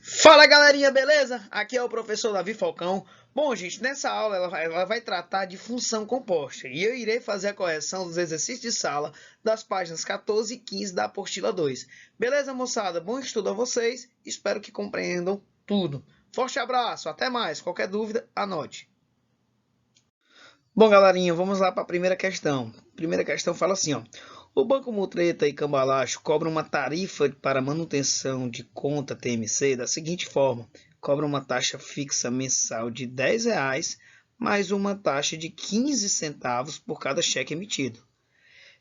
Fala galerinha, beleza? Aqui é o professor Davi Falcão. Bom, gente, nessa aula ela vai tratar de função composta e eu irei fazer a correção dos exercícios de sala das páginas 14 e 15 da apostila 2. Beleza, moçada? Bom estudo a vocês, espero que compreendam tudo. Forte abraço, até mais. Qualquer dúvida, anote. Bom, galerinha, vamos lá para a primeira questão. A primeira questão fala assim, ó. O Banco Mutreta e Cambalacho cobra uma tarifa para manutenção de conta TMC da seguinte forma. Cobra uma taxa fixa mensal de R$ 10, mais uma taxa de 15 centavos por cada cheque emitido.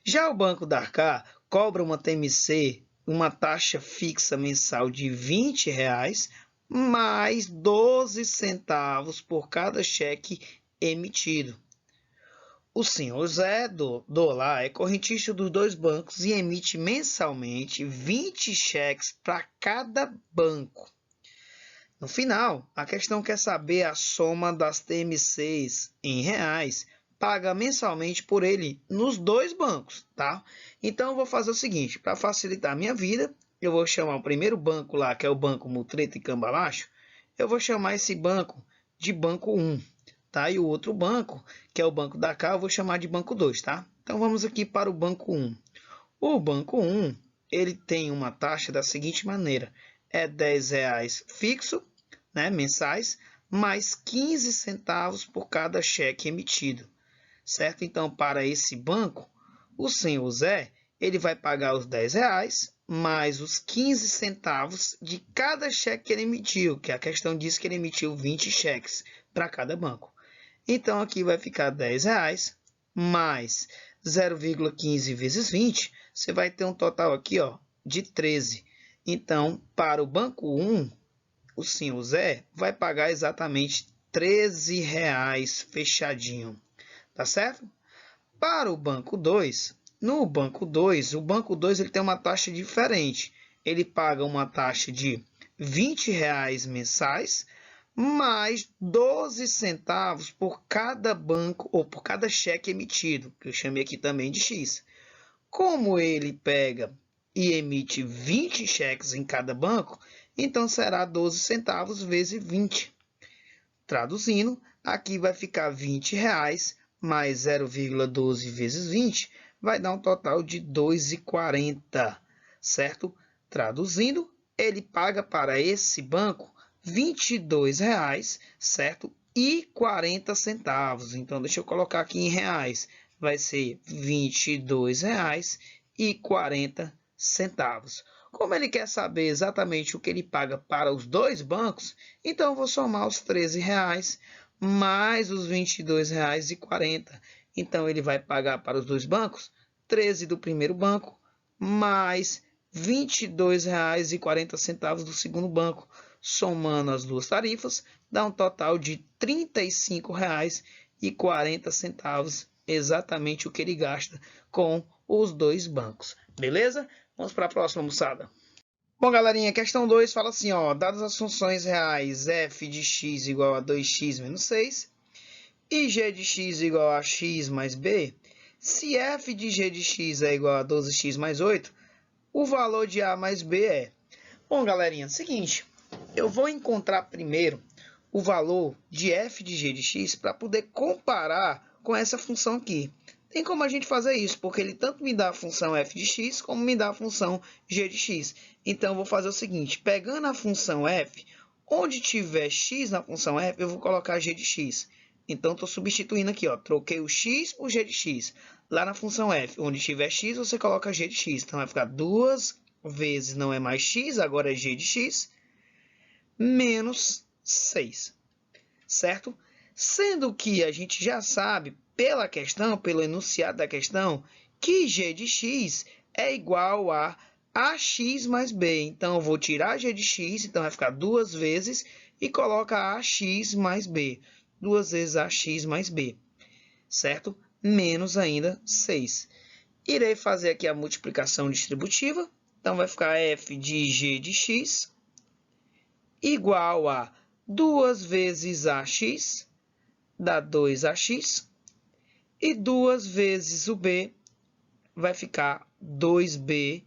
Já o Banco Darká cobra uma TMC, uma taxa fixa mensal de R$ 20, mais 12 centavos por cada cheque emitido. O senhor Zé Dolar é correntista dos dois bancos e emite mensalmente 20 cheques para cada banco. No final, a questão quer saber a soma das TMCs em reais paga mensalmente por ele nos dois bancos, tá? Então, eu vou fazer o seguinte, para facilitar a minha vida, eu vou chamar o primeiro banco lá, que é o Banco Mutreta e Cambalacho, eu vou chamar esse banco de Banco 1. Tá? E o outro banco, que é o Banco da Cá, eu vou chamar de Banco 2, tá? Então vamos aqui para o Banco 1. O Banco 1, ele tem uma taxa da seguinte maneira: é R$ 10 fixo, né, mensais, mais 15 centavos por cada cheque emitido, certo? Então, para esse banco, o senhor Zé, ele vai pagar os R$ 10 mais os 15 centavos de cada cheque que ele emitiu, que a questão diz que ele emitiu 20 cheques para cada banco. Então, aqui vai ficar R$ 10 mais 0,15 vezes 20. Você vai ter um total aqui, ó, de 13. Então, para o banco 1, o senhor Zé vai pagar exatamente R$ 13 fechadinho. Tá certo? Para o banco 2, no banco 2, o banco 2 ele tem uma taxa diferente. Ele paga uma taxa de R$ 20 mensais, mais 12 centavos por cada banco ou por cada cheque emitido, que eu chamei aqui também de X. Como ele pega e emite 20 cheques em cada banco, então será 12 centavos vezes 20. Traduzindo, aqui vai ficar R$ 20 mais 0,12 vezes 20, vai dar um total de R$ 2,40, certo? Traduzindo, ele paga para esse banco R$ 22, certo? E 40 centavos. Então, deixa eu colocar aqui em reais. Vai ser R$ 22 e 40 centavos. Como ele quer saber exatamente o que ele paga para os dois bancos, então eu vou somar os R$ 13 mais os R$ 22,40. Então, ele vai pagar para os dois bancos 13 do primeiro banco mais R$ 22,40 do segundo banco. Somando as duas tarifas, dá um total de R$ 35,40, exatamente o que ele gasta com os dois bancos. Beleza? Vamos para a próxima, moçada. Bom, galerinha, questão 2 fala assim, ó, dadas as funções reais f de x igual a 2x menos 6 e g de x igual a x mais b, se f de g de x é igual a 12x mais 8, o valor de a mais b é... Bom, galerinha, seguinte, eu vou encontrar primeiro o valor de f de g de x para poder comparar com essa função aqui. Tem como a gente fazer isso, porque ele tanto me dá a função f de x, como me dá a função g de x. Então, eu vou fazer o seguinte, pegando a função f, onde tiver x na função f, eu vou colocar g de x. Então, estou substituindo aqui, ó, troquei o x por g de x. Lá na função f, onde tiver x, você coloca g de x. Então, vai ficar 2 vezes, não é mais x, agora é g de x, menos 6, certo? Sendo que a gente já sabe, pela questão, pelo enunciado da questão, que g de x é igual a ax mais b. Então, eu vou tirar g de x, então vai ficar 2 vezes, e coloca ax mais b. 2 vezes ax mais b, certo? Menos ainda 6. Irei fazer aqui a multiplicação distributiva. Então, vai ficar f de g de x igual a 2 vezes ax, dá 2ax, e 2 vezes o b vai ficar 2b,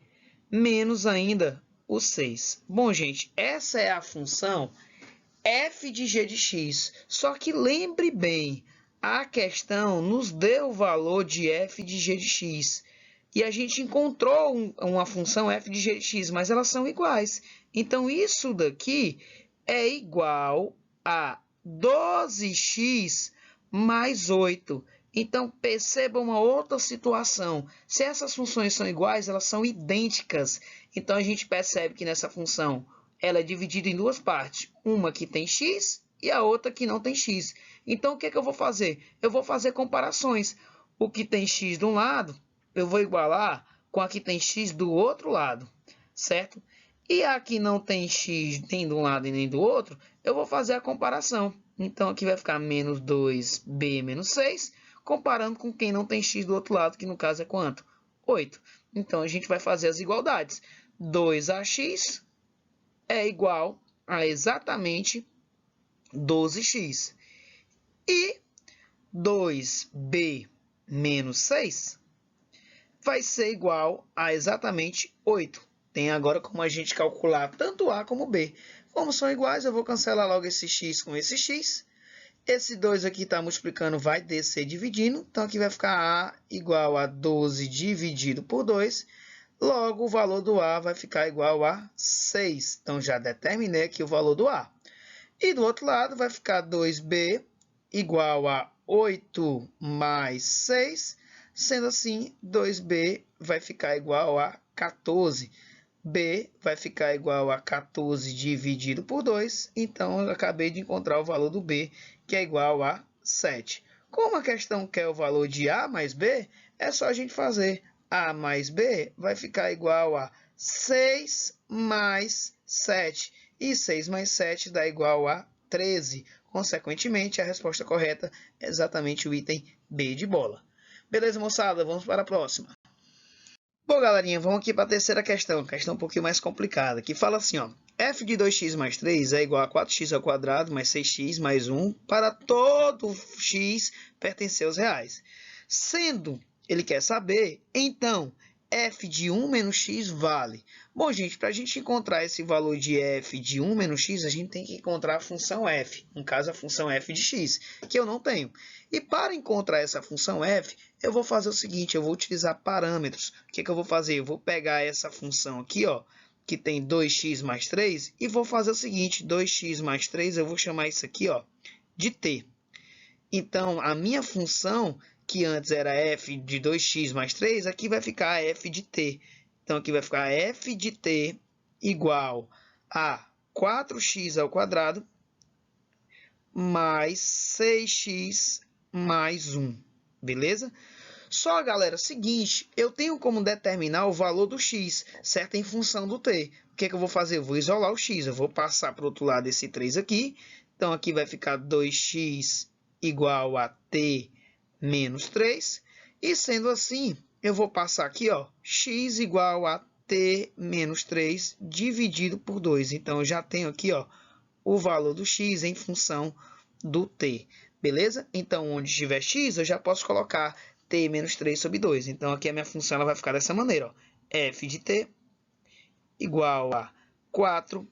menos ainda o 6. Bom, gente, essa é a função f de g de x. Só que lembre bem, a questão nos deu o valor de f de g de x. E a gente encontrou uma função f de g de x, mas elas são iguais. Então, isso daqui é igual a 12x mais 8. Então, perceba uma outra situação. Se essas funções são iguais, elas são idênticas. Então, a gente percebe que nessa função ela é dividida em duas partes. Uma que tem x e a outra que não tem x. Então, o que é que eu vou fazer? Eu vou fazer comparações. O que tem x de um lado, eu vou igualar com a que tem x do outro lado, certo? E a que não tem x nem de um lado e nem do outro, eu vou fazer a comparação. Então, aqui vai ficar menos 2b menos 6, comparando com quem não tem x do outro lado, que no caso é quanto? 8. Então, a gente vai fazer as igualdades. 2ax é igual a exatamente 12x. E 2b menos 6 vai ser igual a exatamente 8. Tem agora como a gente calcular tanto A como B. Como são iguais, eu vou cancelar logo esse x com esse x. Esse 2 aqui está multiplicando, vai descer dividindo. Então, aqui vai ficar A igual a 12 dividido por 2. Logo, o valor do A vai ficar igual a 6. Então, já determinei aqui o valor do A. E do outro lado, vai ficar 2b igual a 8 mais 6. Sendo assim, 2b vai ficar igual a 14. B vai ficar igual a 14 dividido por 2. Então, eu acabei de encontrar o valor do B, que é igual a 7. Como a questão quer o valor de A mais B, é só a gente fazer A mais B vai ficar igual a 6 mais 7. E 6 mais 7 dá igual a 13. Consequentemente, a resposta correta é exatamente o item B de bola. Beleza, moçada? Vamos para a próxima. Bom, galerinha, vamos aqui para a terceira questão. Questão um pouquinho mais complicada, que fala assim, ó. F de 2x mais 3 é igual a 4x ao quadrado mais 6x mais 1 para todo x pertencer aos reais. Sendo, ele quer saber, então, f de 1 menos x vale. Bom, gente, para a gente encontrar esse valor de f de 1 menos x, a gente tem que encontrar a função f. No caso, a função f de x, que eu não tenho. E para encontrar essa função f, eu vou fazer o seguinte, eu vou utilizar parâmetros. O que eu vou fazer? Eu vou pegar essa função aqui, ó, que tem 2x mais 3, e vou fazer o seguinte, 2x mais 3, eu vou chamar isso aqui, ó, de t. Então, a minha função, que antes era f de 2x mais 3, aqui vai ficar f de t. Então, aqui vai ficar f de t igual a 4x ao quadrado mais 6x mais 1. Beleza? Só, galera, seguinte, eu tenho como determinar o valor do x, certo? Em função do t. O que eu vou fazer? Eu vou isolar o x. Eu vou passar para o outro lado esse 3 aqui. Então, aqui vai ficar 2x igual a t menos 3. E sendo assim, eu vou passar aqui, ó, x igual a t menos 3 dividido por 2. Então, eu já tenho aqui, ó, o valor do x em função do t. Beleza? Então, onde tiver x, eu já posso colocar t menos 3 sobre 2. Então, aqui a minha função ela vai ficar dessa maneira, ó. F de t igual a 4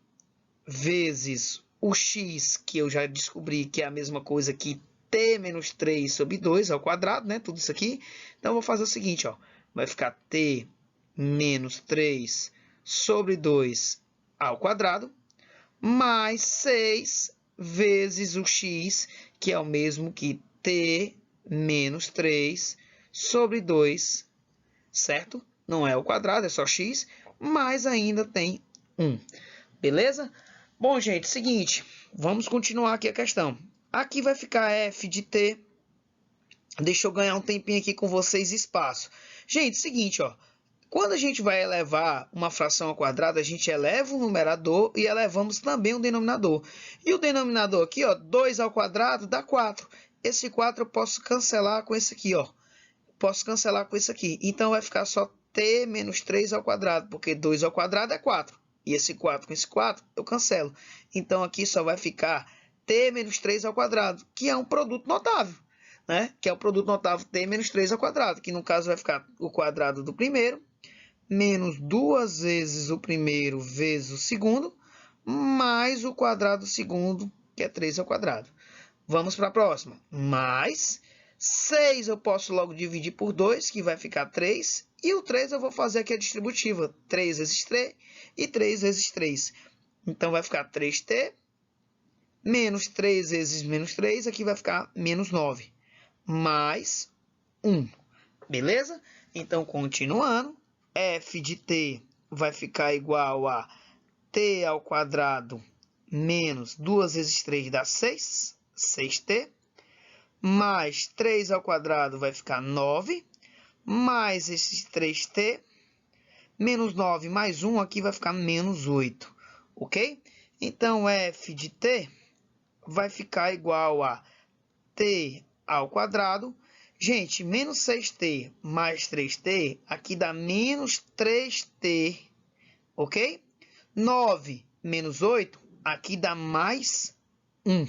vezes o x, que eu já descobri que é a mesma coisa que t menos 3 sobre 2 ao quadrado, né? Tudo isso aqui. Então, eu vou fazer o seguinte, ó. Vai ficar t menos 3 sobre 2 ao quadrado, mais 6 vezes o x, que é o mesmo que t menos 3 sobre 2, certo? Não é o quadrado, é só x, mas ainda tem 1. Beleza? Bom, gente, seguinte, vamos continuar aqui a questão. Aqui vai ficar f de t. Deixa eu ganhar um tempinho aqui com vocês, espaço. Gente, seguinte, ó. Quando a gente vai elevar uma fração ao quadrado, a gente eleva o numerador e elevamos também o denominador. E o denominador aqui, ó, 2 ao quadrado dá 4. Esse 4 eu posso cancelar com esse aqui, ó. Posso cancelar com esse aqui. Então, vai ficar só t menos 3 ao quadrado, porque 2 ao quadrado é 4. E esse 4 com esse 4, eu cancelo. Então, aqui só vai ficar t menos 3 ao quadrado, que é um produto notável, né? Que é o produto notável t menos 3 ao quadrado, que no caso vai ficar o quadrado do primeiro menos 2 vezes o primeiro vezes o segundo, mais o quadrado do segundo, que é 3 ao quadrado. Vamos para a próxima. Mais 6 eu posso logo dividir por 2, que vai ficar 3. E o 3 eu vou fazer aqui a distributiva. 3 vezes 3 e 3 vezes 3. Então, vai ficar 3t menos 3 vezes menos 3. Aqui vai ficar menos 9. Mais 1. Beleza? Então, continuando. F de t vai ficar igual a t ao quadrado menos 2 vezes 3 dá 6. 6t. Mais 3 ao quadrado vai ficar 9. Mais esses 3t. Menos 9 mais 1 aqui vai ficar menos 8. Ok? Então, f de t vai ficar igual a t ao quadrado. Gente, menos 6t mais 3t, aqui dá menos 3t, ok? 9 menos 8, aqui dá mais 1,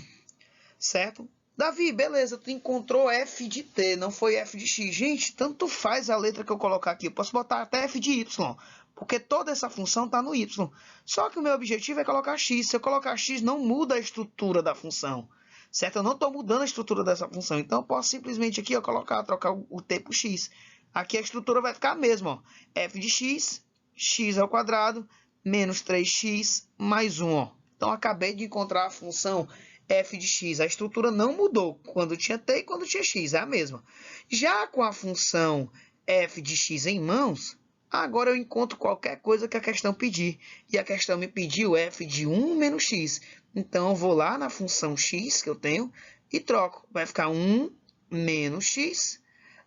certo? Davi, beleza, tu encontrou f de t, não foi f de x. Gente, tanto faz a letra que eu colocar aqui, eu posso botar até f de y, porque toda essa função está no y. Só que o meu objetivo é colocar x. Se eu colocar x, não muda a estrutura da função. Certo? Eu não estou mudando a estrutura dessa função. Então, eu posso simplesmente aqui ó, trocar o t por x. Aqui a estrutura vai ficar a mesma. Ó. F de x, x ao quadrado, menos 3x, mais 1. Ó. Então, acabei de encontrar a função f de x. A estrutura não mudou quando tinha t e quando tinha x. É a mesma. Já com a função f de x em mãos, agora eu encontro qualquer coisa que a questão pedir. E a questão me pediu f de 1 menos x. Então, eu vou lá na função x que eu tenho e troco. Vai ficar 1 menos x.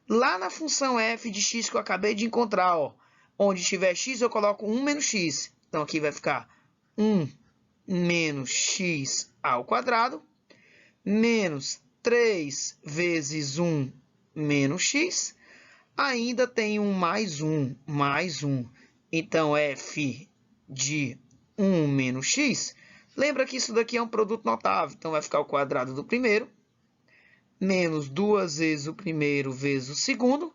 Lá na função f de x que eu acabei de encontrar, ó, onde tiver x, eu coloco 1 menos x. Então, aqui vai ficar 1 menos x ao quadrado, menos 3 vezes 1 menos x. Ainda tem um mais 1, mais 1. Então, f de 1 menos x. Lembra que isso daqui é um produto notável. Então, vai ficar o quadrado do primeiro, menos 2 vezes o primeiro vezes o segundo,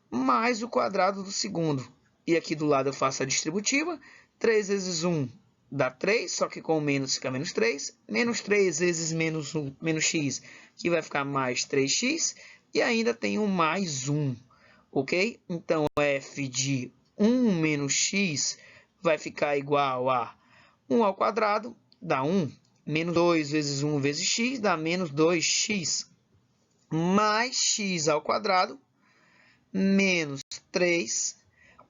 mais o quadrado do segundo. E aqui do lado eu faço a distributiva. 3 vezes 1 dá 3, só que com o menos fica menos 3. Menos 3 vezes menos, 1, menos x, que vai ficar mais 3x. E ainda tem um mais 1. Ok? Então, f de 1 menos x vai ficar igual a 1 ao quadrado, dá 1. Menos 2 vezes 1 vezes x dá menos 2x. Mais x ao quadrado, menos 3,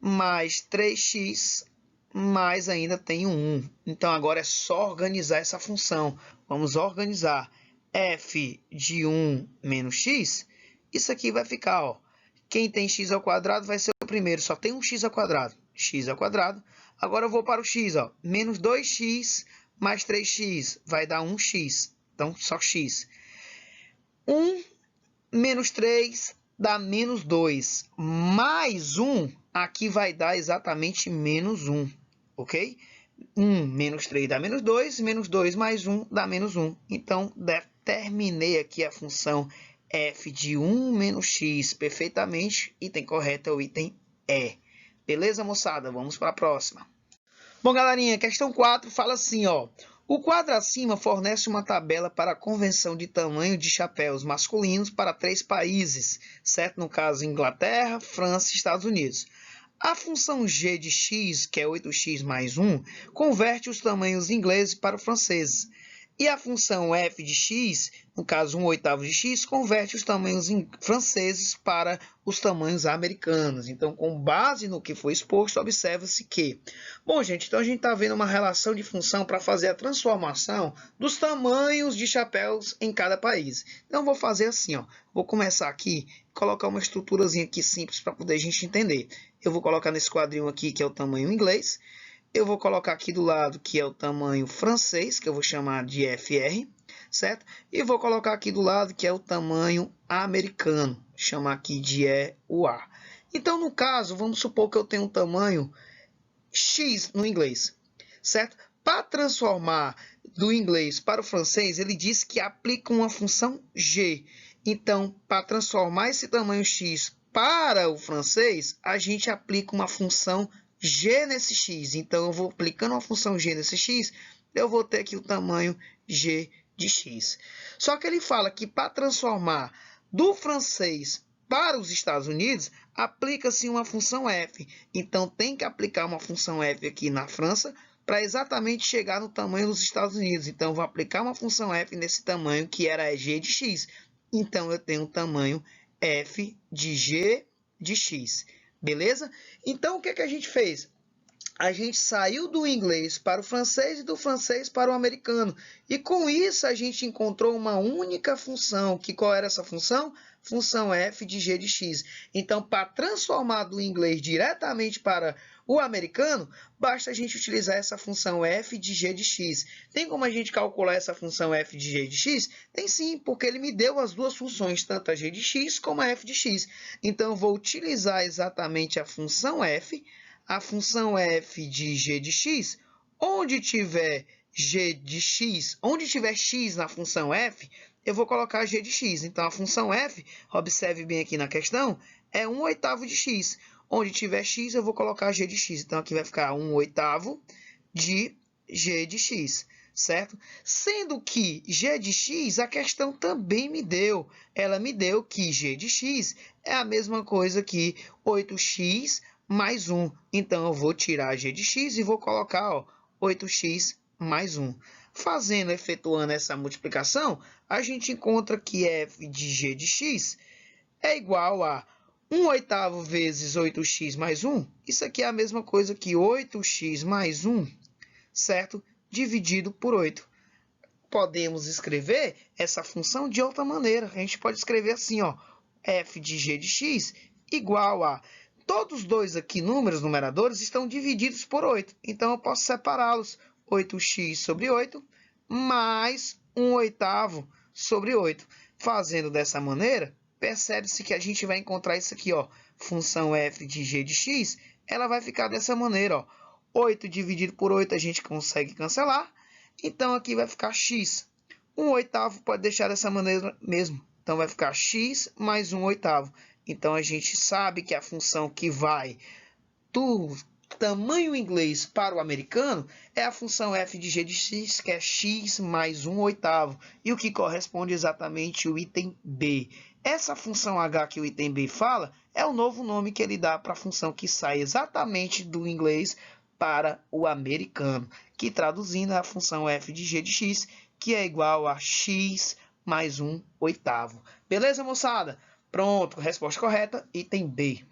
mais 3x, mais ainda tem um 1. Então, agora é só organizar essa função. Vamos organizar f de 1 menos x. Isso aqui vai ficar, ó. Quem tem x ao quadrado vai ser o primeiro. Só tem um x ao quadrado. X ao quadrado. Agora eu vou para o x, ó. Menos 2x mais 3x vai dar 1x. Então, só x. 1 menos 3 dá menos 2. Mais 1, aqui vai dar exatamente menos 1. Ok? 1 menos 3 dá menos 2. Menos 2 mais 1 dá menos 1. Então, determinei aqui a função f de 1 menos x perfeitamente. Item correto é o item E. Beleza, moçada? Vamos para a próxima. Bom, galerinha, questão 4 fala assim, ó. O quadro acima fornece uma tabela para a convenção de tamanho de chapéus masculinos para 3 países, certo? No caso, Inglaterra, França e Estados Unidos. A função g de x, que é 8x mais 1, converte os tamanhos ingleses para os franceses. E a função f de x, no caso 1/8 de x, converte os tamanhos franceses para os tamanhos americanos. Então, com base no que foi exposto, observa-se que... Bom, gente, então a gente está vendo uma relação de função para fazer a transformação dos tamanhos de chapéus em cada país. Então, vou fazer assim, ó. Vou começar aqui, colocar uma estruturazinha aqui simples para poder a gente entender. Eu vou colocar nesse quadrinho aqui, que é o tamanho inglês. Eu vou colocar aqui do lado, que é o tamanho francês, que eu vou chamar de FR, certo? E vou colocar aqui do lado, que é o tamanho americano, chamar aqui de EUA. Então, no caso, vamos supor que eu tenho um tamanho X no inglês, certo? Para transformar do inglês para o francês, ele diz que aplica uma função G. Então, para transformar esse tamanho X para o francês, a gente aplica uma função g nesse x. Então, eu vou aplicando uma função g nesse x, eu vou ter aqui o tamanho g de x. Só que ele fala que para transformar do francês para os Estados Unidos, aplica-se uma função f. Então, tem que aplicar uma função f aqui na França para exatamente chegar no tamanho dos Estados Unidos. Então, eu vou aplicar uma função f nesse tamanho, que era g de x. Então, eu tenho o tamanho f de g de x. Beleza? Então, o que a gente fez? A gente saiu do inglês para o francês e do francês para o americano. E com isso a gente encontrou uma única função. Que qual era essa função? Função f de g de x. Então, para transformar do inglês diretamente para o americano, basta a gente utilizar essa função f de g de x. Tem como a gente calcular essa função f de g de x? Tem sim, porque ele me deu as duas funções, tanto a g de x como a f de x. Então, eu vou utilizar exatamente a função f de g de x, onde tiver g de x, onde tiver x na função f, eu vou colocar g de x. Então, a função f, observe bem aqui na questão, é 1/8 de x. Onde tiver x, eu vou colocar g de x. Então, aqui vai ficar 1/8 de g de x, certo? Sendo que g de x, a questão também me deu. Ela me deu que g de x é a mesma coisa que 8x mais 1. Então, eu vou tirar g de x e vou colocar 8x mais 1. Efetuando essa multiplicação, a gente encontra que f de g de x é igual a 1/8 vezes 8x mais 1. Isso aqui é a mesma coisa que 8x mais 1, certo? Dividido por 8. Podemos escrever essa função de outra maneira. A gente pode escrever assim, f de g de x igual a... Todos os dois aqui, números, numeradores, estão divididos por 8. Então, eu posso separá-los. 8x sobre 8 mais 1/8 sobre 8. Fazendo dessa maneira, percebe-se que a gente vai encontrar isso aqui, função f de g de x, ela vai ficar dessa maneira. 8 dividido por 8 a gente consegue cancelar. Então, aqui vai ficar x. 1/8 pode deixar dessa maneira mesmo. Então, vai ficar x mais 1/8. Então, a gente sabe que a função que vai do tamanho inglês para o americano é a função f de g de x, que é x mais 1/8. E o que corresponde exatamente ao item B. Essa função h que o item B fala é o novo nome que ele dá para a função que sai exatamente do inglês para o americano, que traduzindo é a função f de g de x, que é igual a x mais 1/8. Beleza, moçada? Pronto, resposta correta, item B.